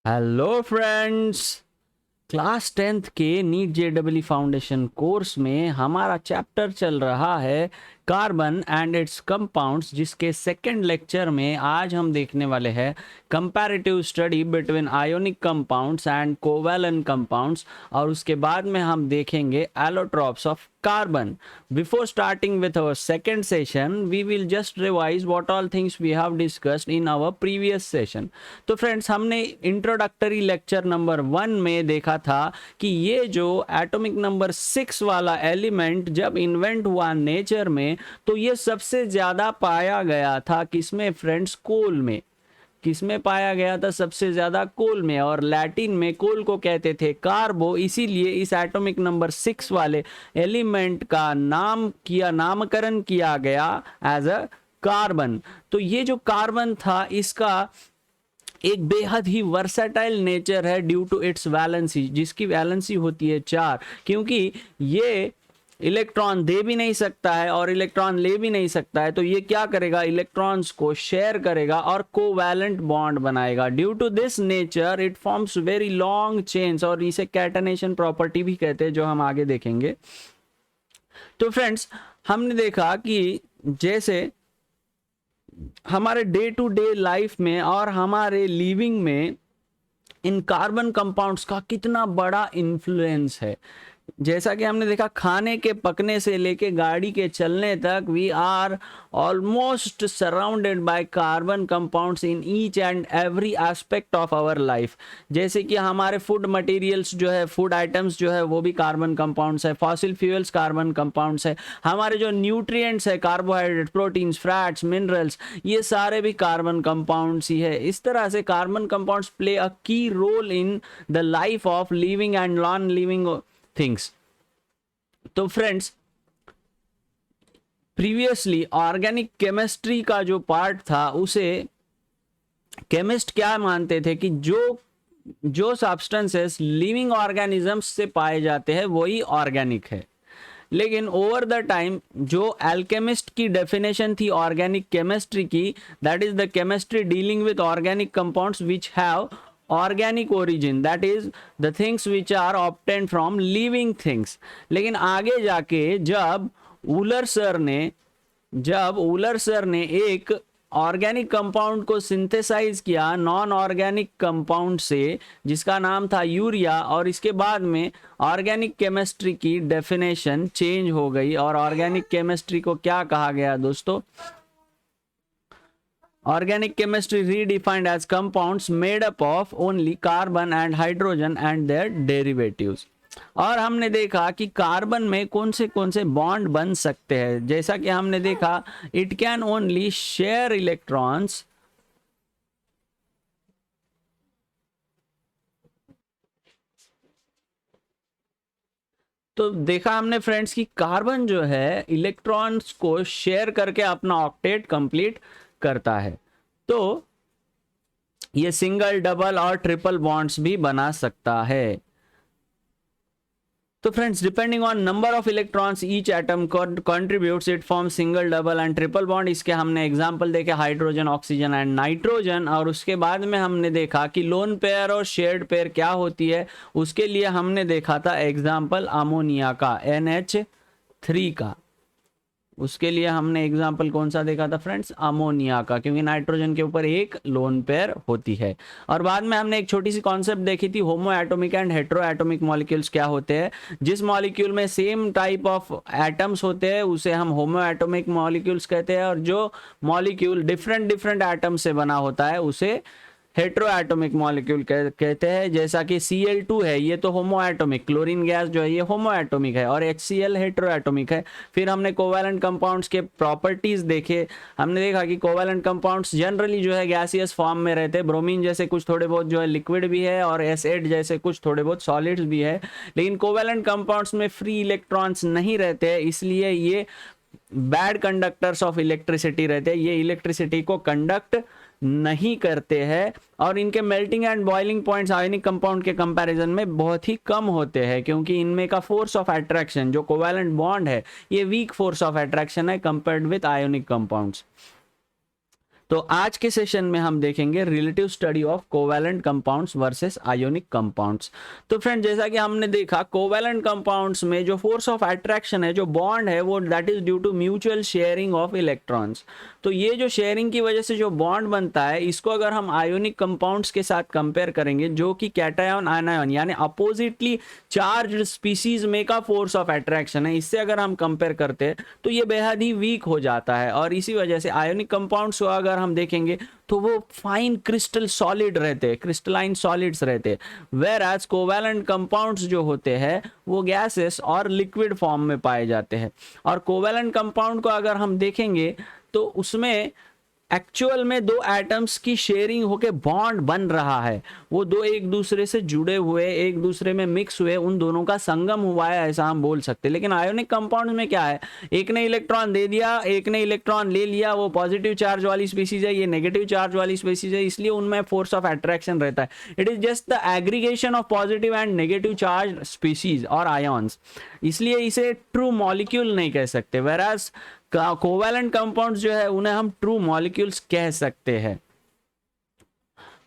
Hello friends. Class 10th के NEET JW foundation course में हमारा चैप्टर चल रहा है कार्बन एंड इट्स कंपाउंड्स, जिसके सेकंड लेक्चर में आज हम देखने वाले हैं comparative study between ionic compounds and covalent compounds, और उसके बाद में हम देखेंगे allotropes of carbon. Before starting with our second session, we will just revise what all things we have discussed in our previous session. तो friends, हमने introductory lecture number 1 में देखा था कि ये जो एटॉमिक नंबर 6 वाला एलिमेंट जब इन्वेंट हुआ नेचर में, तो ये सबसे ज़्यादा पाया गया था किसमें फ्रेंड्स? कोल में. किसमें पाया गया था सबसे ज्यादा? कोल में. और लैटिन में कोल को कहते थे कार्बो, इसीलिए इस एटॉमिक नंबर 6 वाले एलिमेंट का नामकरण किया गया एज अ कार्बन. तो ये जो कार्बन था, इसका एक बेहद ही वर्सेटाइल नेचर है ड्यू टू इट्स वैलेंसी, जिसकी वैलेंसी होती है 4, क्योंकि ये इलेक्ट्रॉन दे भी नहीं सकता है और इलेक्ट्रॉन ले भी नहीं सकता है. तो ये क्या करेगा? इलेक्ट्रॉन्स को शेयर करेगा और कोवैलेंट बॉन्ड बनाएगा. Due to this nature it forms very long chains, और इसे कैटनेशन प्रॉपर्टी भी कहते हैं, जो हम आगे देखेंगे. तो फ्रेंड्स, हमने देखा कि जैसे हमारे डे टू डे लाइफ में और हमारे लिविंग में इन कार्बन कंपाउंड्स का कितना बड़ा इन्फ्लुएंस है. जैसा कि हमने देखा, खाने के पकने से लेके गाड़ी के चलने तक we are almost surrounded by carbon compounds in each and every aspect of our life. जैसे कि हमारे फूड मटेरियल्स जो है, फूड आइटम्स जो है, वो भी कार्बन कंपाउंड्स है. फॉसिल फ्यूल्स कार्बन कंपाउंड्स है. हमारे जो न्यूट्रिएंट्स है, कार्बोहाइड्रेट, प्रोटीन्स, फैट्स, मिनरल्स, ये सारे भी कार्बन कंपाउंड्स ही है. इस तरह से carbon compounds play a key role in the life of living and non living things. तो फ्रेंड्स, प्रीवियसली ऑर्गेनिक केमिस्ट्री का जो पार्ट था, उसे केमिस्ट क्या मानते थे कि जो सब्सटेंसेस लिविंग ऑर्गेनिजम्स से पाए जाते हैं वही ऑर्गेनिक है. लेकिन ओवर द टाइम जो अल्केमिस्ट की डेफिनेशन थी ऑर्गेनिक केमिस्ट्री की, that is the chemistry dealing with organic compounds which have organic origin, that is the things which are obtained from living things. लेकिन आगे जाके जब वूलर सर ने एक ऑर्गेनिक कंपाउंड को सिंथेसाइज किया नॉन ऑर्गेनिक कंपाउंड से, जिसका नाम था यूरिया, और इसके बाद में ऑर्गेनिक केमिस्ट्री की डेफिनेशन चेंज हो गई. और ऑर्गेनिक केमिस्ट्री को क्या कहा गया दोस्तों? Organic chemistry redefined as compounds made up of only carbon and hydrogen and their derivatives. और हमने देखा कि कार्बन में कौन से बॉन्ड बन सकते हैं. जैसा कि हमने देखा, it can only share electrons तो देखा हमने फ्रेंड्स कि कार्बन जो है इलेक्ट्रॉन्स को शेयर करके अपना ऑक्टेट कंप्लीट करता है. तो ये सिंगल, डबल और ट्रिपल बॉन्ड्स भी बना सकता है. तो friends, depending on number of electrons each atom contributes, it form single, double and triple bond. इसके हमने एग्जांपल देखे हाइड्रोजन, ऑक्सीजन एंड नाइट्रोजन. और उसके बाद में हमने देखा कि लोन पेयर और शेयर्ड पेयर क्या होती है. उसके लिए हमने देखा था एग्जाम्पल अमोनिया का, NH3 का. उसके लिए हमने एग्जाम्पल कौन सा देखा था फ्रेंड्स? अमोनिया का, क्योंकि नाइट्रोजन के ऊपर एक लोन पेयर होती है. और बाद में हमने एक छोटी सी कॉन्सेप्ट देखी थी, होमो atomic and hetero atomic molecules क्या होते हैं. जिस मॉलिक्यूल में सेम टाइप ऑफ एटम्स होते हैं उसे हम होमो एटॉमिक मॉलिक्यूल्स कहते हैं, और जो मॉलिक्यूल डिफरेंट एटम से बना होता है उसे हेट्रो एटॉमिक मॉलिक्यूल कहते हैं. जैसा कि Cl2 है, ये तो होमो एटॉमिक, क्लोरीन गैस जो है ये होमो एटॉमिक है, और HCl हेट्रो एटॉमिक है. फिर हमने कोवैलेंट कंपाउंड्स के प्रॉपर्टीज देखे. हमने देखा कि कोवैलेंट कंपाउंड्स जनरली जो है गैसियस फॉर्म में रहते हैं. ब्रोमीन जैसे कुछ थोड़े बहुत जो है लिक्विड भी है, और S8 जैसे कुछ थोड़े बहुत सॉलिड्स भी है. लेकिन कोवैलेंट कंपाउंड्स में फ्री इलेक्ट्रॉन्स नहीं रहते हैं, इसलिए ये बैड कंडक्टर्स ऑफ इलेक्ट्रिसिटी रहते हैं. ये इलेक्ट्रिसिटी को कंडक्ट नहीं करते हैं, और इनके melting and boiling points ionic compound के कंपैरिजन में बहुत ही कम होते हैं, क्योंकि इनमें का फोर्स ऑफ अट्रैक्शन जो कोवैलेंट बॉन्ड है ये वीक फोर्स ऑफ अट्रैक्शन है कंपेयर्ड विद आयोनिक कंपाउंड्स. तो आज के सेशन में हम देखेंगे relative study of covalent compounds versus ionic compounds. तो फ्रेंड, जैसा कि हमने देखा कोवैलेंट कंपाउंड्स में जो फोर्स ऑफ अट्रैक्शन है, जो बॉन्ड है, वो that is due to mutual sharing of electrons. तो ये जो शेयरिंग की वजह से जो बॉन्ड बनता है, इसको अगर हम आयोनिक कंपाउंड्स के साथ कंपेयर करेंगे, जो कि कैटायन आनायन यानी अपोजिटली चार्ज स्पीसीज में का फोर्स ऑफ अट्रैक्शन है, इससे अगर हम कंपेयर करते हैं तो ये बेहद ही वीक हो जाता है। और इसी वजह से आयोनिक कंपाउंड्स को अगर हम देखेंगे तो वो फाइन क्रिस्टल सॉलिड रहते हैं, क्रिस्टलाइन सॉलिड्स रहते हैं। वेयर एज कोवैलेंट कंपाउंड्स जो होते हैं वो गैसेस और लिक्विड फॉर्म में पाए जाते हैं। और कोवैलेंट कंपाउंड को अगर हम देखेंगे तो उसमें एक्चुअल में दो एटम्स की शेयरिंग होके बॉन्ड बन रहा है, वो दो एक दूसरे से जुड़े हुए, एक दूसरे में मिक्स हुए, उन दोनों का संगम हुआ है, ऐसा हम बोल सकते हैं। लेकिन आयोनिक कंपाउंड में क्या है, एक ने इलेक्ट्रॉन दे दिया, एक ने इलेक्ट्रॉन ले लिया, वो पॉजिटिव चार्ज वाली स्पीसीज है, ये नेगेटिव चार्ज वाली स्पीसीज है, इसलिए उनमें फोर्स ऑफ अट्रैक्शन रहता है। It is just the aggregation of positive and negative charge species और आयॉन्स, इसलिए इसे ट्रू मॉलिक्यूल नहीं कह सकते। वेराज कोवैलेंट कंपाउंड्स जो है उन्हें हम ट्रू मॉलिक्यूल्स कह सकते हैं।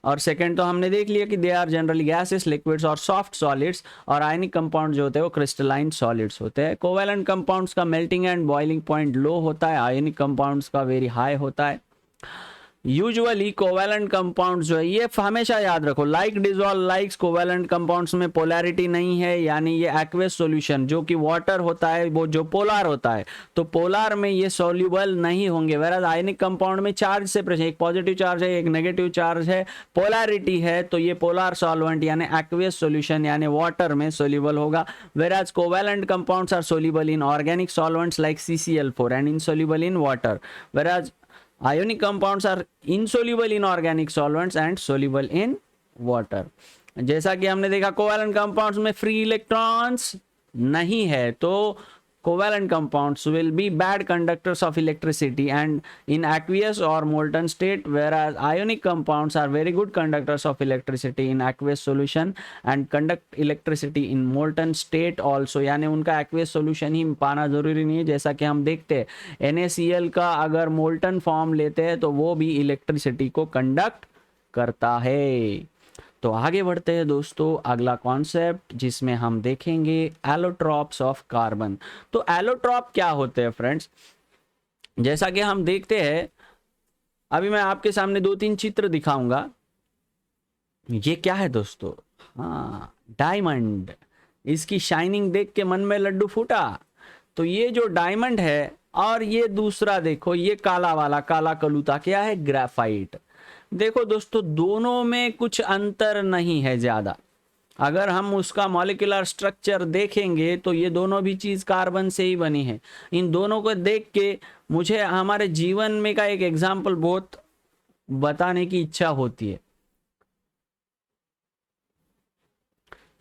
और सेकंड तो हमने देख लिया कि they are generally gases, liquids और सॉफ्ट सॉलिड्स। और आयनिक कंपाउंड जो होते हैं वो क्रिस्टलाइन सॉलिड्स होते हैं। कोवैलेंट कंपाउंड्स का मेल्टिंग एंड बॉइलिंग पॉइंट लो होता है, आयनिक कंपाउंड्स का वेरी हाई होता है। यूजुअली कोवैलेंट कंपाउंड्स जो है, ये हमेशा याद रखो, like dissolve likes, covalent compounds में पोलैरिटी नहीं है, यानी ये एक्वेस सॉल्यूशन जो कि वाटर होता है वो जो पोलर होता है, तो पोलर में ये सॉल्युबल नहीं होंगे। वेराज आयनिक कंपाउंड में चार्ज सेपरेशन, एक पॉजिटिव चार्ज है, एक नेगेटिव चार्ज है, पोलैरिटी है, तो ये पोलर सॉल्वेंट यानी एक्वेस सॉल्यूशन यानी वाटर में सॉल्युबल होगा। Whereas covalent compounds are soluble in organic solvents like CCl4 and insoluble in water. Whereas ionic compounds are insoluble in organic solvents and soluble in water। जैसा कि हमने देखा covalent compounds में free electrons नहीं है, तो covalent compounds will be bad conductors of electricity and in aqueous or molten state, whereas ionic compounds are very good conductors of electricity in aqueous solution and conduct electricity in molten state also। यानी उनका aqueous solution ही पाना जरूरी नहीं है। जैसा कि हम देखते हैं NaCl का अगर molten form लेते हैं तो वो भी इलेक्ट्रिसिटी को कंडक्ट करता है। तो आगे बढ़ते हैं दोस्तों, अगला कॉन्सेप्ट जिसमें हम देखेंगे एलोट्रॉप्स ऑफ कार्बन। तो एलोट्रॉप क्या होते हैं फ्रेंड्स, जैसा कि हम देखते हैं, अभी मैं आपके सामने 2-3 चित्र दिखाऊंगा। ये क्या है दोस्तों, हाँ डायमंड, इसकी शाइनिंग देख के मन में लड्डू फूटा। तो ये जो डायमंड है और ये दूसरा देखो, ये काला वाला काला कलूता क्या है, ग्रेफाइट। देखो दोस्तों, दोनों में कुछ अंतर नहीं है ज़्यादा। अगर हम उसका मॉलिक्यूलर स्ट्रक्चर देखेंगे तो ये दोनों भी चीज़ कार्बन से ही बनी है। इन दोनों को देख के मुझे हमारे जीवन में का एक एग्जाम्पल बहुत बताने की इच्छा होती है।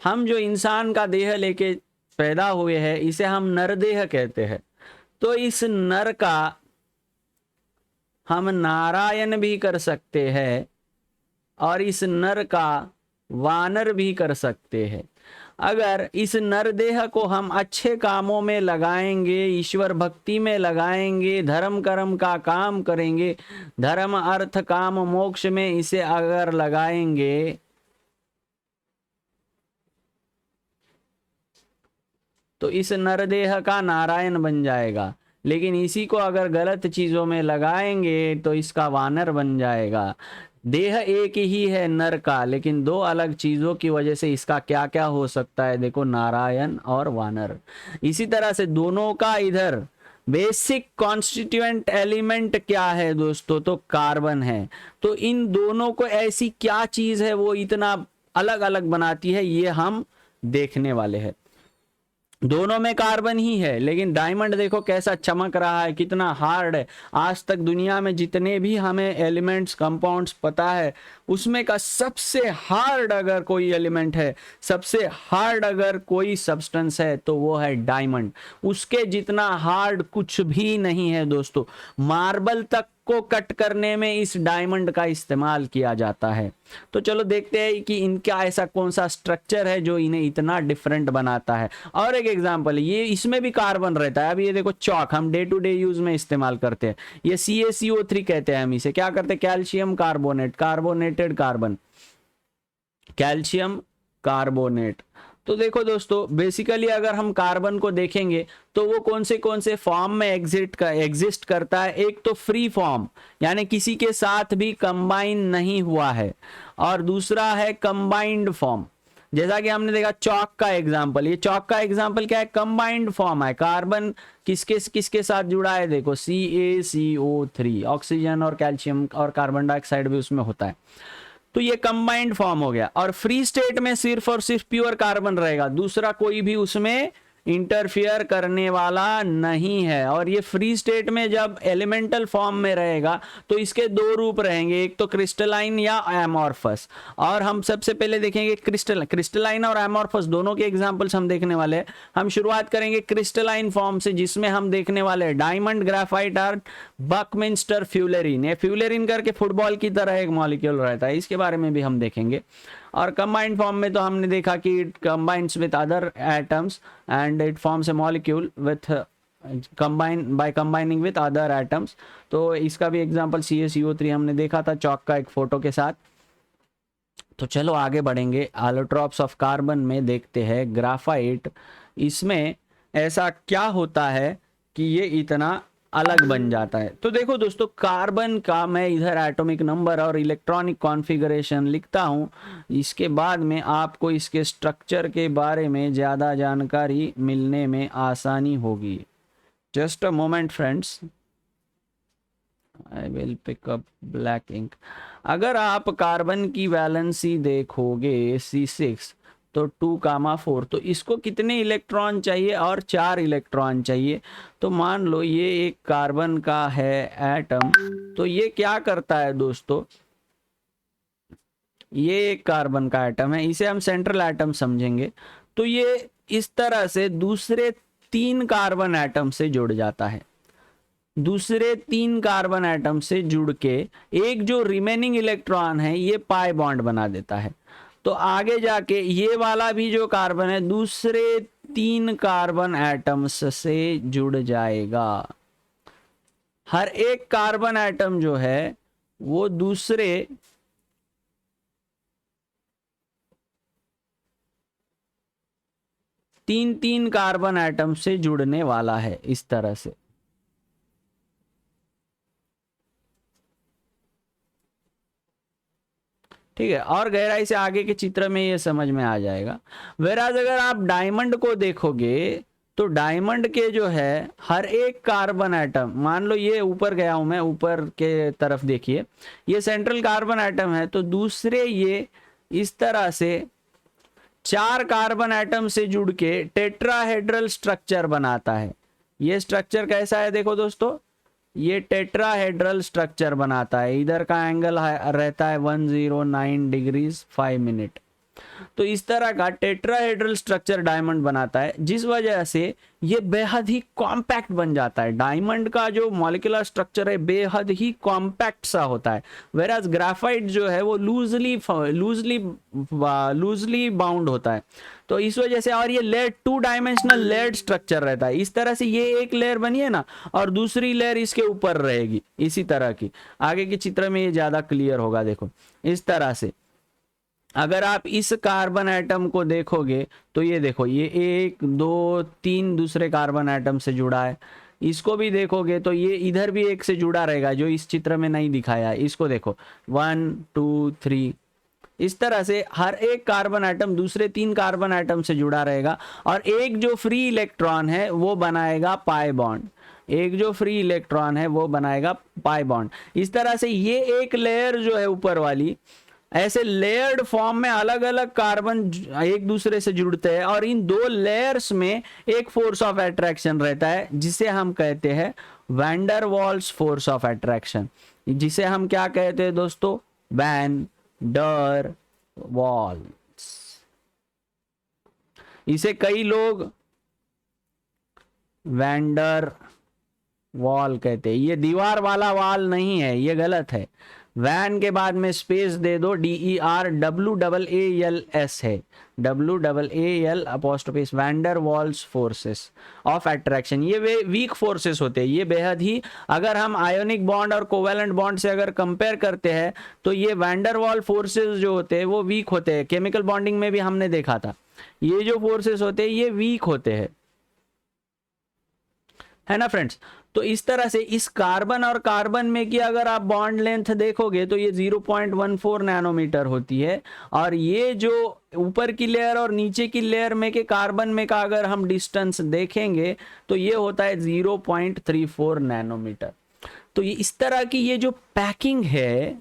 हम जो इंसान का देह लेके पैदा हुए हैं, इसे हम नरदेह कहते हैं। तो इस नर का हम नारायण भी कर सकते हैं और इस नर का वानर भी कर सकते हैं। अगर इस नरदेह को हम अच्छे कामों में लगाएंगे, ईश्वर भक्ति में लगाएंगे, धर्म कर्म का काम करेंगे, धर्म अर्थ काम मोक्ष में इसे अगर लगाएंगे तो इस नरदेह का नारायण बन जाएगा। लेकिन इसी को अगर गलत चीजों में लगाएंगे तो इसका वानर बन जाएगा। देह एक ही है नर का, लेकिन दो अलग चीजों की वजह से इसका क्या क्या हो सकता है, देखो नारायण और वानर। इसी तरह से दोनों का इधर बेसिक कॉन्स्टिट्यूएंट एलिमेंट क्या है दोस्तों, तो कार्बन है। तो इन दोनों को ऐसी क्या चीज है वो इतना अलग अलग बनाती है, ये हम देखने वाले हैं। दोनों में कार्बन ही है, लेकिन डायमंड देखो कैसा चमक रहा है, कितना हार्ड है। आज तक दुनिया में जितने भी हमें एलिमेंट्स कंपाउंड्स पता है, उसमें का सबसे हार्ड अगर कोई एलिमेंट है, सबसे हार्ड अगर कोई सब्सटेंस है तो वो है डायमंड। उसके जितना हार्ड कुछ भी नहीं है दोस्तों। मार्बल तक को कट करने में इस डायमंड का इस्तेमाल किया जाता है। तो चलो देखते हैं कि इनका ऐसा कौन सा स्ट्रक्चर है जो इन्हें इतना डिफरेंट बनाता है। और एक एग्जांपल, ये इसमें भी कार्बन रहता है। अब ये देखो चौक हम डे टू डे यूज में इस्तेमाल करते हैं, ये CaCO3 कहते हैं। हम इसे क्या करते हैं, calcium carbonate, carbonated carbon, calcium carbonate. तो देखो दोस्तों, बेसिकली अगर हम कार्बन को देखेंगे तो वो कौन से फॉर्म में एग्जिस्ट करता है। एक तो फ्री फॉर्म, यानी किसी के साथ भी कंबाइन नहीं हुआ है, और दूसरा है कंबाइंड फॉर्म। जैसा कि हमने देखा चौक का एग्जांपल, ये चौक का एग्जांपल क्या है, कंबाइंड फॉर्म है। कार्बन किसके किसके साथ जुड़ा है, देखो CaCO3, ऑक्सीजन और कैल्शियम और कार्बन डाइऑक्साइड भी उसमें होता है। तो ये कंबाइंड फॉर्म हो गया। और फ्री स्टेट में सिर्फ और सिर्फ प्योर कार्बन रहेगा, दूसरा कोई भी उसमें इंटरफियर करने वाला नहीं है। और ये फ्री स्टेट में जब एलिमेंटल फॉर्म में रहेगा तो इसके दो रूप रहेंगे, एक तो क्रिस्टलाइन या एमॉर्फस। और हम सबसे पहले देखेंगे क्रिस्टलाइन और एमॉर्फस दोनों के एग्जांपल्स हम देखने वाले हैं। हम शुरुआत करेंगे क्रिस्टलाइन फॉर्म से, जिसमें हम देखने वाले हैं डायमंड, ग्राफाइट और बकमिंस्टर फ्यूलेरिन। ये फ्यूलेरिन करके फुटबॉल की तरह एक मॉलिक्यूल रहता है, इसके बारे में भी हम देखेंगे। और कंबाइंड फॉर्म में तो हमने देखा कि it combines with other atoms and it forms a molecule with combining with other atoms. तो इसका भी एग्जांपल CaCO3 हमने देखा था चौक का एक फोटो के साथ। तो चलो आगे बढ़ेंगे, एलोट्रॉप्स ऑफ कार्बन में देखते हैं ग्राफाइट। इसमें ऐसा क्या होता है कि ये इतना अलग बन जाता है। तो देखो दोस्तों, कार्बन का मैं इधर एटॉमिक नंबर और इलेक्ट्रॉनिक कॉन्फ़िगरेशन लिखता हूँ, इसके बाद में आपको इसके स्ट्रक्चर के बारे में ज़्यादा जानकारी मिलने में आसानी होगी। Just a moment friends, I will pick up black ink. अगर आप कार्बन की वैलेंसी देखोगे C6 तो 2,4, तो इसको कितने इलेक्ट्रॉन चाहिए, और 4 इलेक्ट्रॉन चाहिए। तो मान लो ये एक कार्बन का है एटम, तो ये क्या करता है दोस्तों, ये एक कार्बन का एटम है, इसे हम सेंट्रल एटम समझेंगे। तो ये इस तरह से दूसरे 3 कार्बन एटम से जुड़ जाता है, दूसरे 3 कार्बन एटम से जुड़ के एक जो रिमेनिंग इलेक्ट्रॉन है ये पाई बॉन्ड बना देता है। तो आगे जाके ये वाला भी जो कार्बन है दूसरे 3 कार्बन एटम्स से जुड़ जाएगा। हर एक कार्बन एटम जो है वो दूसरे 3 कार्बन एटम से जुड़ने वाला है इस तरह से। ठीक है, और गहराई से आगे के चित्र में ये समझ में आ जाएगा। वेराज अगर आप डायमंड को देखोगे तो डायमंड के जो है हर एक कार्बन एटम, मान लो ये ऊपर गया हूं मैं, ऊपर के तरफ देखिए, ये सेंट्रल कार्बन एटम है, तो दूसरे ये इस तरह से 4 कार्बन एटम से जुड़ के टेट्राहेड्रल स्ट्रक्चर बनाता है। ये स्ट्रक्चर कैसा है देखो दोस्तों, ये टेट्राहेड्रल स्ट्रक्चर बनाता है। इधर का एंगल रहता है 109 डिग्रीज 5 मिनट। तो इस तरह का टेट्राहेड्रल स्ट्रक्चर डायमंड बनाता है, जिस वजह से ये बेहद ही कॉम्पैक्ट बन जाता है। डायमंड का जो मॉलिक्यूलर स्ट्रक्चर है बेहद ही कॉम्पैक्ट सा होता है, वेराज ग्राफाइट जो है वो लूजली बाउंड होता है। तो इस वजह से, और ये लेयर 2 डायमेंशनल लेयर्ड स्ट्रक्चर रहता है। इस तरह से ये एक लेयर बनी है ना, और दूसरी लेयर इसके ऊपर रहेगी इसी तरह की। आगे के चित्र में ये ज्यादा क्लियर होगा, देखो इस तरह से। अगर आप इस कार्बन एटम को देखोगे तो ये देखो, ये 1 2 3 दूसरे कार्बन एटम से जुड़ा है। इसको भी देखोगे तो ये इधर भी एक से जुड़ा रहेगा जो इस चित्र में नहीं दिखाया है। इसको देखो 1 2 3, इस तरह से हर एक कार्बन एटम दूसरे 3 कार्बन एटम से जुड़ा रहेगा, और एक जो फ्री इलेक्ट्रॉन है वो बनाएगा पाई बॉन्ड। एक जो फ्री इलेक्ट्रॉन है वो बनाएगा पाई बॉन्ड। इस तरह से ये एक लेयर जो है ऊपर वाली, ऐसे लेयर्ड फॉर्म में अलग अलग कार्बन एक दूसरे से जुड़ते हैं, और इन 2 लेयर्स में एक फोर्स ऑफ अट्रैक्शन रहता है जिसे हम कहते हैं van der Waals force of attraction. जिसे हम क्या कहते हैं दोस्तों, वैन डर वाल्स। इसे कई लोग वैन डर वॉल कहते हैं, ये दीवार वाला वॉल नहीं है, ये गलत है। वैन के बाद में स्पेस दे दो, DERWAALS है, WAAL wander walls forces of attraction. ये वे वीक फोर्सेस होते हैं, ये बेहद ही, अगर हम आयोनिक बॉन्ड और कोवेलेंट बॉन्ड से अगर कंपेयर करते हैं तो ये वैंडर वॉल फोर्सेस जो होते हैं वो वीक होते हैं। केमिकल बॉन्डिंग में भी हमने देखा था, ये जो फोर्सेस होते हैं ये वीक होते हैं, है ना फ्रेंड्स। तो इस तरह से इस कार्बन और कार्बन में की अगर आप बॉन्ड लेंथ देखोगे तो ये 0.14 नैनोमीटर होती है, और ये जो ऊपर की लेयर और नीचे की लेयर में के कार्बन में का अगर हम डिस्टेंस देखेंगे तो ये होता है 0.34 नैनोमीटर। तो ये इस तरह की ये जो पैकिंग है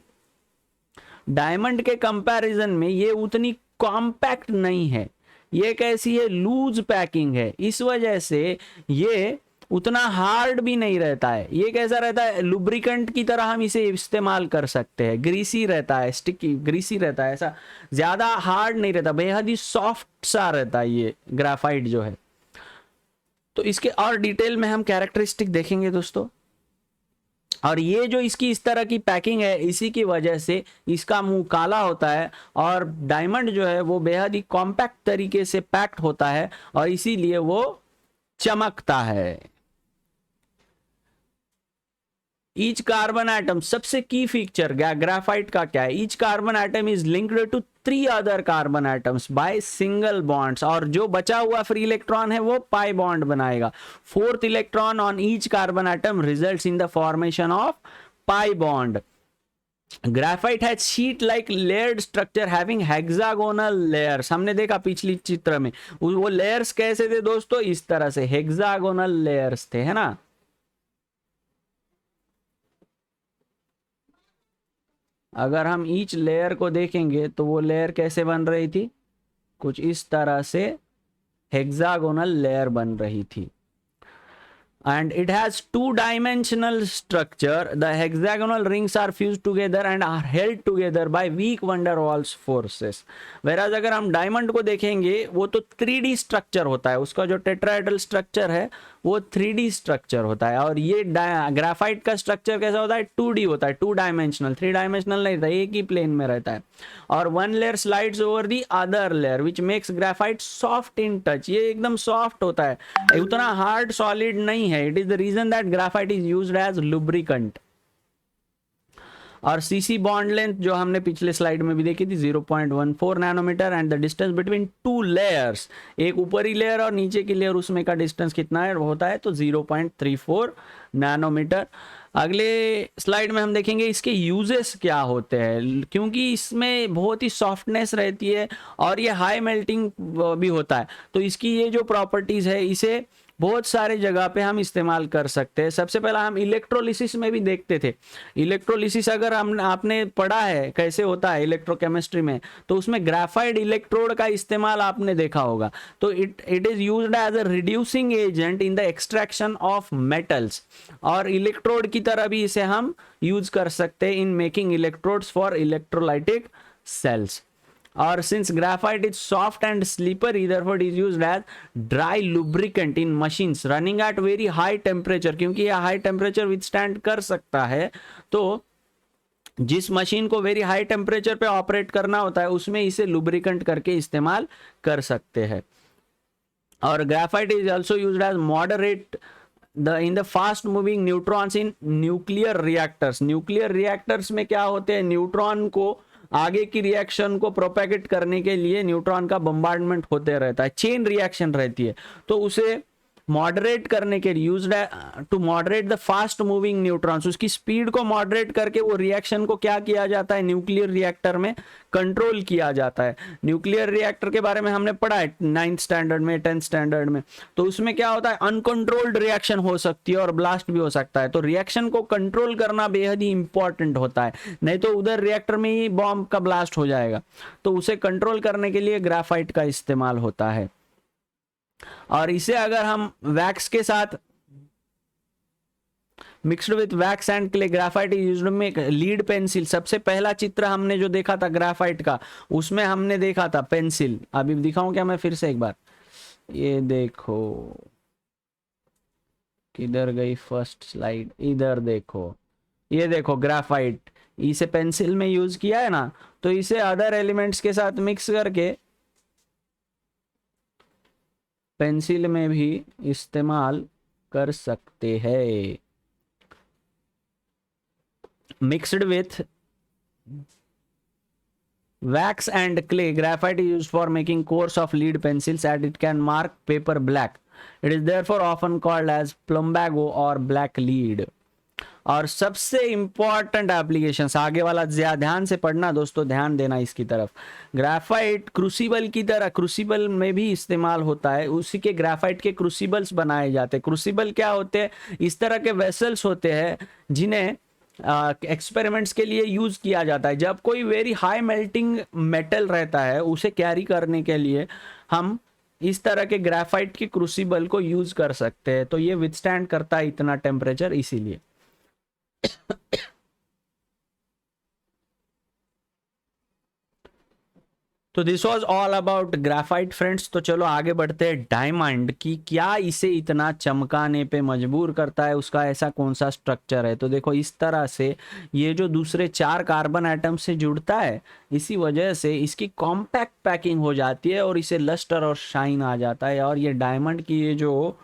डायमंड के कंपैरिजन में ये उतनी कॉम्पैक्ट नहीं है, ये कैसी है, लूज पैकिंग है, इस वजह से ये उतना हार्ड भी नहीं रहता है। ये कैसा रहता है, लुब्रिकेंट की तरह हम इसे इस्तेमाल कर सकते हैं, ग्रीसी रहता है, स्टिकी ग्रीसी रहता है, ऐसा ज्यादा हार्ड नहीं रहता, बेहद ही सॉफ्ट सा रहता है ये ग्राफाइट जो है। तो इसके और डिटेल में हम कैरेक्टरिस्टिक देखेंगे दोस्तों। और ये जो इसकी इस तरह की पैकिंग है, इसी की वजह से इसका मुंह काला होता है, और डायमंड जो है वो बेहद ही कॉम्पैक्ट तरीके से पैक्ड होता है, और इसीलिए वो चमकता है। ईच कार्बन एटम, सबसे की फीचर ग्राफाइट का क्या है, each carbon atom is linked to 3 other carbon atoms by single bonds, और जो बचा हुआ फ्री इलेक्ट्रॉन है वो पाई बॉन्ड बनाएगा। 4th electron on each carbon atom results in the formation of pi bond. Graphite has sheet like layered structure having hexagonal layers. हमने देखा पिछली चित्र में वो लेयर्स कैसे थे दोस्तों, इस तरह से हेक्सागोनल लेयर्स थे, है ना। अगर हम ईच लेयर को देखेंगे तो वो लेयर कैसे बन रही थी, कुछ इस तरह से हेक्सागोनल लेयर बन रही थी। And it has 2-dimensional structure. The hexagonal rings are fused together and are held together by weak van der Waals forces. Whereas अगर हम डायमंड को देखेंगे वो तो 3D स्ट्रक्चर होता है, उसका जो टेट्राहेड्रल स्ट्रक्चर है वो 3D स्ट्रक्चर होता है, और ये ग्राफाइट का स्ट्रक्चर कैसा होता है, 2D होता है, 2-डायमेंशनल, 3-डायमेंशनल नहीं रहता, एक ही प्लेन में रहता है। और one layer slides over the other layer which makes graphite soft in touch. ये एकदम सॉफ्ट होता है, उतना हार्ड सॉलिड नहीं है। It is the reason that graphite is used as lubricant. और सीसी बॉन्ड लेंथ जो हमने पिछले स्लाइड में भी देखी थी 0.14 nanometre, and the distance between 2 layers, एक ऊपरी लेयर और नीचे की लेयर, उसमें का डिस्टेंस कितना है होता है, तो 0.34 नैनोमीटर। अगले स्लाइड में हम देखेंगे इसके यूजेस क्या होते हैं, क्योंकि इसमें बहुत ही सॉफ्टनेस रहती है और ये हाई मेल्टिंग भी होता है, तो इसकी ये जो प्रॉपर्टीज है इसे बहुत सारे जगह पे हम इस्तेमाल कर सकते हैं। सबसे पहला हम इलेक्ट्रोलिसिस में भी देखते थे। इलेक्ट्रोलिसिस अगर हम आपने पढ़ा है कैसे होता है इलेक्ट्रोकेमिस्ट्री में, तो उसमें ग्राफाइट इलेक्ट्रोड का इस्तेमाल आपने देखा होगा। तो it is used as a reducing agent in the extraction of metals, और इलेक्ट्रोड की तरह भी इसे हम यूज कर सकते हैं in making electrodes for electrolytic cells. Or since graphite is soft and slippery, therefore it is used as dry lubricant in machines running at very high temperature। क्योंकि यह हाई टेम्परेचर विथस्टैंड कर सकता है, तो जिस मशीन को very high temperature पे operate करना होता है उसमें इसे लुब्रिकेंट करके इस्तेमाल कर सकते हैं। और graphite is also used as moderate in the fast moving neutrons in nuclear reactors। Nuclear reactors में क्या होते हैं, न्यूट्रॉन को आगे की रिएक्शन को प्रोपेगेट करने के लिए न्यूट्रॉन का बम्बार्डमेंट होते रहता है, चेन रिएक्शन रहती है, तो उसे मॉडरेट करने के लिए यूज्ड है to moderate the fast moving neutrons. उसकी स्पीड को मॉडरेट करके वो रिएक्शन को क्या किया जाता है, न्यूक्लियर रिएक्टर में कंट्रोल किया जाता है। न्यूक्लियर रिएक्टर के बारे में हमने पढ़ा है 9th स्टैंडर्ड में, 10th स्टैंडर्ड में। तो उसमें क्या होता है, अनकंट्रोल्ड रिएक्शन हो सकती है और ब्लास्ट भी हो सकता है, तो रिएक्शन को कंट्रोल करना बेहद ही इंपॉर्टेंट होता है, नहीं तो उधर रिएक्टर में ही बॉम्ब का ब्लास्ट हो जाएगा। तो उसे कंट्रोल करने के लिए ग्राफाइट का इस्तेमाल होता है। और इसे अगर हम वैक्स के साथ mixed with wax and clay, graphite is used में लीड पेंसिल। सबसे पहला चित्र हमने जो देखा था ग्राफाइट का, उसमें हमने देखा था पेंसिल। अभी दिखाऊं क्या मैं फिर से एक बार, ये देखो किधर गई फर्स्ट स्लाइड, इधर देखो, ये देखो ग्राफाइट, इसे पेंसिल में यूज किया है ना, तो इसे अदर एलिमेंट्स के साथ मिक्स करके पेंसिल में भी इस्तेमाल कर सकते हैं। Mixed with wax and clay, graphite is used for making cores of lead pencils and it can mark paper black. It is therefore often called as plumbago or black lead. और सबसे important applications, आगे वाला ज्यादा ध्यान से पढ़ना दोस्तों, ध्यान देना इसकी तरफ। ग्राफाइट क्रूसिबल की तरह, क्रूसिबल में भी इस्तेमाल होता है, उसी के ग्राफाइट के क्रूसिबल्स बनाए जाते हैं। क्रूसिबल क्या होते हैं? इस तरह के वेसल्स होते हैं जिन्हें एक्सपेरिमेंट्स के लिए यूज किया जाता है। जब कोई वेरी हाई मेल्टिंग मेटल रहता है, उसे कैरी करने के लिए हम इस तरह के ग्राफाइट के क्रूसिबल को यूज कर सकते हैं, तो ये विथस्टैंड करता है इतना टेम्परेचर, इसीलिए। तो this was all about graphite friends. तो चलो आगे बढ़ते हैं डायमंड की, क्या इसे इतना चमकाने पे मजबूर करता है, उसका ऐसा कौन सा स्ट्रक्चर है। तो देखो इस तरह से ये जो दूसरे 4 कार्बन एटम से जुड़ता है, इसी वजह से इसकी कॉम्पैक्ट पैकिंग हो जाती है और इसे लस्टर और शाइन आ जाता है। और ये डायमंड की ये जो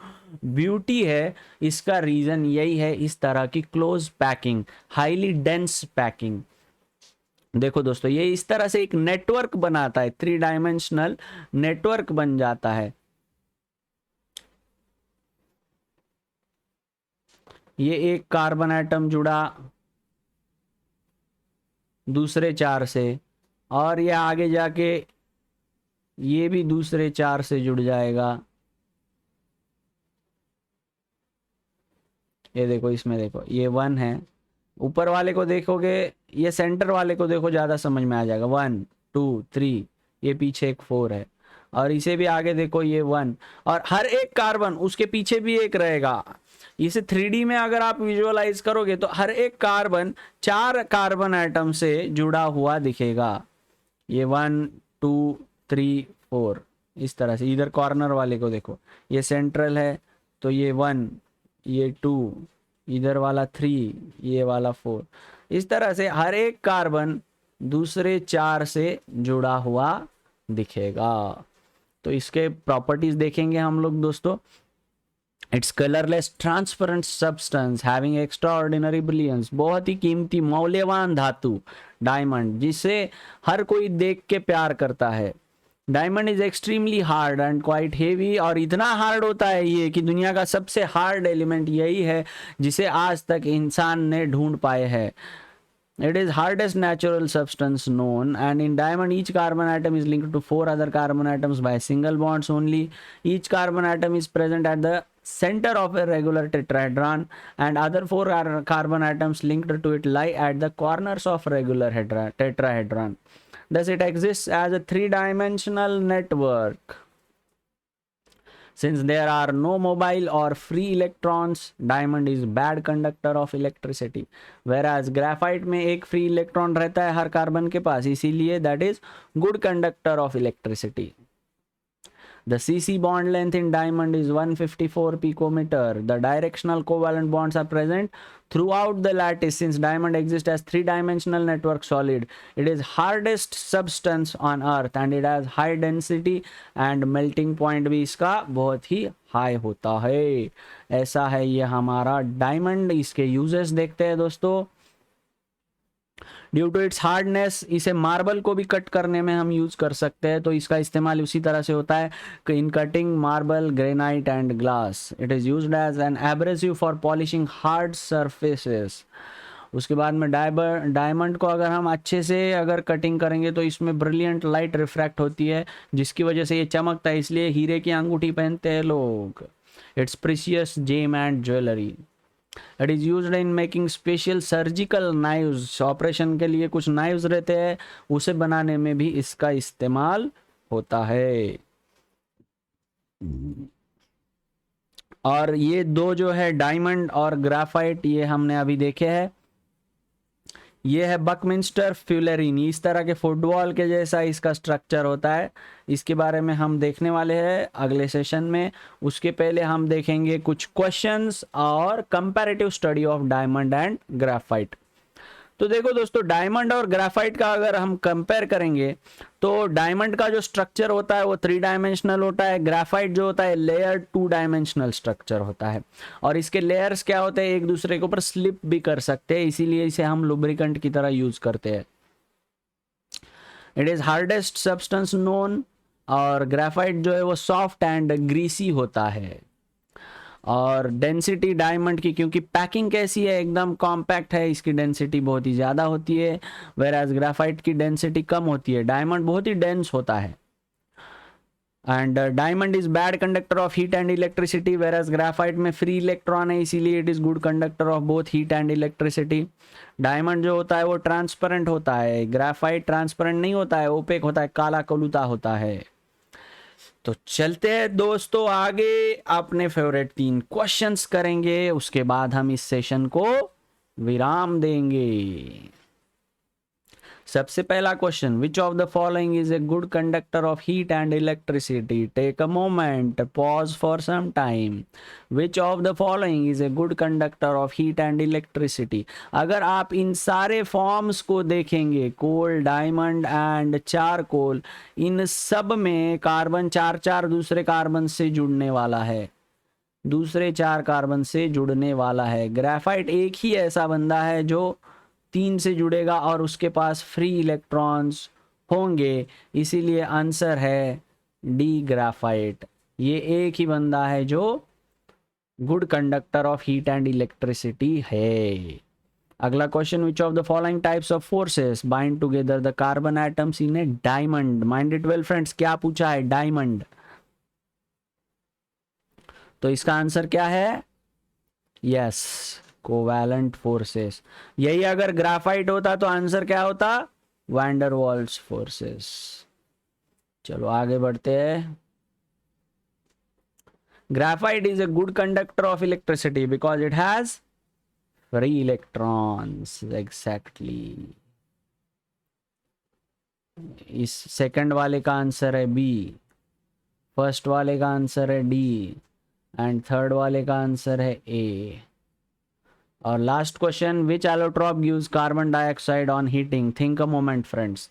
ब्यूटी है, इसका रीजन यही है, इस तरह की close packing, highly dense packing. देखो दोस्तों, ये इस तरह से एक नेटवर्क बनाता है, 3 डायमेंशनल नेटवर्क बन जाता है। ये एक कार्बन एटम जुड़ा दूसरे 4 से, और ये आगे जाके ये भी दूसरे 4 से जुड़ जाएगा। ये देखो, इसमें देखो ये 1 है, ऊपर वाले को देखोगे, ये सेंटर वाले को देखो, ज़्यादा समझ में आ जाएगा। 1 2 3, ये पीछे एक 4 है, और इसे भी आगे देखो, ये 1, और हर एक कार्बन उसके पीछे भी एक रहेगा। इसे 3D में अगर आप विजुअलाइज करोगे तो हर एक कार्बन 4 कार्बन एटम से जुड़ा हुआ दिखेगा। ये 1 2 3 4, इस तरह से। इधर कॉर्नर वाले को देखो, ये सेंट्रल है, तो ये 1, ये 2, इधर वाला 3, ये वाला 4। इस तरह से हर एक कार्बन दूसरे 4 से जुड़ा हुआ दिखेगा। तो इसके प्रॉपर्टीज देखेंगे हम लोग दोस्तों। It's colourless transparent substance having extraordinary brilliance, बहुत ही कीमती मौल्यवान धातु डायमंड, जिसे हर कोई देख के प्यार करता है। Diamond is extremely hard and quite heavy, और इतना हार्ड होता है ये कि दुनिया का सबसे हार्ड एलिमेंट यही है जिसे आज तक इंसान ने ढूंढ पाए हैं। It is hardest natural substance known, and in diamond each carbon atom is linked to 4 other carbon atoms by single bonds only. Each carbon atom is present at the center of a regular tetrahedron, and other 4 carbon atoms linked to it lie at the corners of regular tetrahedron. Thus it exists as a 3-dimensional network. Since there are no mobile or free electrons, diamond is bad conductor of electricity. Whereas graphite में एक free electron रहता है हर carbon के पास, इसीलिए that is good conductor of electricity. The CC bond length in diamond is 154 picometer. The directional covalent bonds are present throughout the lattice. Since diamond exists as 3-dimensional network solid, it is hardest substance on earth and it has high density and melting point भी इसका बहुत ही high होता है। ऐसा है ये हमारा diamond. इसके यूजेस देखते हैं दोस्तों। ड्यू टू इट्स हार्डनेस, इसे मार्बल को भी कट करने में हम यूज कर सकते हैं, तो इसका इस्तेमाल उसी तरह से होता है in cutting marble, granite and glass. It is used as an abrasive for polishing hard surfaces. उसके बाद में डायमंड को अगर हम अच्छे से अगर कटिंग करेंगे तो इसमें ब्रिलियंट लाइट रिफ्रैक्ट होती है, जिसकी वजह से ये चमकता है, इसलिए हीरे की अंगूठी पहनते हैं लोग। It's precious gem and jewellery. It is used in making special surgical knives. Operation के लिए कुछ नाइव्स रहते हैं, उसे बनाने में भी इसका इस्तेमाल होता है। और ये दो जो है डायमंड और ग्राफाइट, ये हमने अभी देखे हैं। ये है बकमिंस्टर फ्यूलेरिन, इस तरह के फुटबॉल के जैसा इसका स्ट्रक्चर होता है। इसके बारे में हम देखने वाले हैं अगले सेशन में। उसके पहले हम देखेंगे कुछ क्वेश्चंस और comparative study of diamond and graphite. तो देखो दोस्तों, डायमंड और ग्राफाइट का अगर हम कंपेयर करेंगे तो डायमंड का जो स्ट्रक्चर होता है वो 3 डायमेंशनल होता है, ग्राफाइट जो होता है लेयर 2 डायमेंशनल स्ट्रक्चर होता है। और इसके लेयर्स क्या होते हैं, एक दूसरे के ऊपर स्लिप भी कर सकते हैं, इसीलिए इसे हम लुब्रिकेंट की तरह यूज करते हैं। It is hardest substance known, और ग्राफाइट जो है वो सॉफ्ट एंड ग्रीसी होता है। और डेंसिटी डायमंड की, क्योंकि पैकिंग कैसी है, एकदम कॉम्पैक्ट है, इसकी डेंसिटी बहुत ही ज़्यादा होती है, वेराज ग्राफाइट की डेंसिटी कम होती है। डायमंड बहुत ही डेंस होता है। And diamond is bad conductor of heat and electricity, वेराज graphite में फ्री इलेक्ट्रॉन है, इसीलिए it is good conductor of both heat and electricity. Diamond जो होता है वो ट्रांसपेरेंट होता है, ग्राफाइट ट्रांसपेरेंट नहीं होता है, ओपेक होता है, काला कलुता होता है। तो चलते हैं दोस्तों आगे, अपने फेवरेट 3 क्वेश्चंस करेंगे, उसके बाद हम इस सेशन को विराम देंगे। सबसे पहला question, which of the following is a good conductor of heat and electricity? Take a moment, pause for some time. Which of the following is a good conductor of heat and electricity? अगर आप इन सारे forms को देखेंगे, coal, diamond and charcoal, इन सब में carbon 4 दूसरे कार्बन से जुड़ने वाला है, दूसरे 4 कार्बन से जुड़ने वाला है। ग्रेफाइट एक ही ऐसा बंदा है जो 3 से जुड़ेगा और उसके पास फ्री इलेक्ट्रॉन्स होंगे, इसीलिए आंसर है डी ग्राफाइट। ये एक ही बंदा है जो good conductor of heat and electricity है। अगला question, which of the following types of forces bind together the carbon atoms in a diamond? Mind it well friends, क्या पूछा है? डायमंड। तो इसका आंसर क्या है? Yes, covalent forces. यही अगर ग्राफाइट होता तो आंसर क्या होता? Van der Waals forces. चलो आगे बढ़ते हैं। Graphite is a good conductor of electricity because it has free electrons. Exactly, इस सेकंड वाले का आंसर है बी, फर्स्ट वाले का आंसर है डी, एंड थर्ड वाले का आंसर है ए। और last question, which allotrope gives carbon dioxide on heating? Think a moment friends.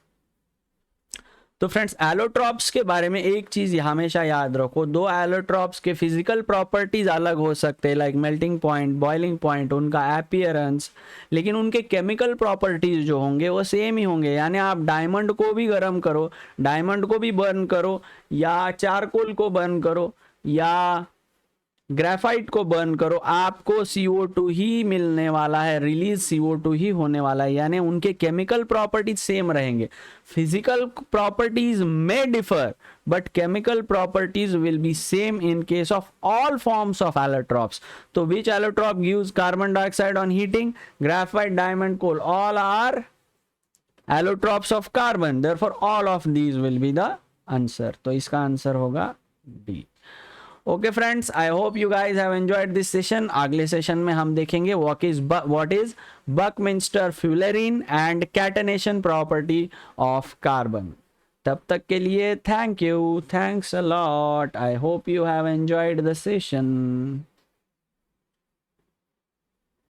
तो फ्रेंड्स, एलोट्रॉप्स के बारे में एक चीज हमेशा याद रखो, 2 एलोट्रॉप्स के फिजिकल प्रॉपर्टीज अलग हो सकते हैं, like melting point, boiling point, उनका अपीयरेंस, लेकिन उनके केमिकल प्रॉपर्टीज जो होंगे वो सेम ही होंगे। यानी आप डायमंड को भी गर्म करो, डायमंड को भी बर्न करो, या चारकोल को बर्न करो, या ग्रेफाइट को बर्न करो, आपको CO2 ही मिलने वाला है, रिलीज CO2 ही होने वाला है। यानी उनके केमिकल प्रॉपर्टीज सेम रहेंगे। फिजिकल प्रॉपर्टीज में differ, but chemical properties will be same in case of all forms of allotropes. तो which allotrope gives carbon dioxide on heating? Graphite, diamond, coal, all are allotropes of carbon, therefore all of these will be the answer. तो इसका answer होगा D. Okay friends, I hope you guys have enjoyed this session. अगले session में हम देखेंगे what is buckminsterfullerene and catenation property of carbon. तब तक के लिए thank you, thanks a lot. I hope you have enjoyed the session.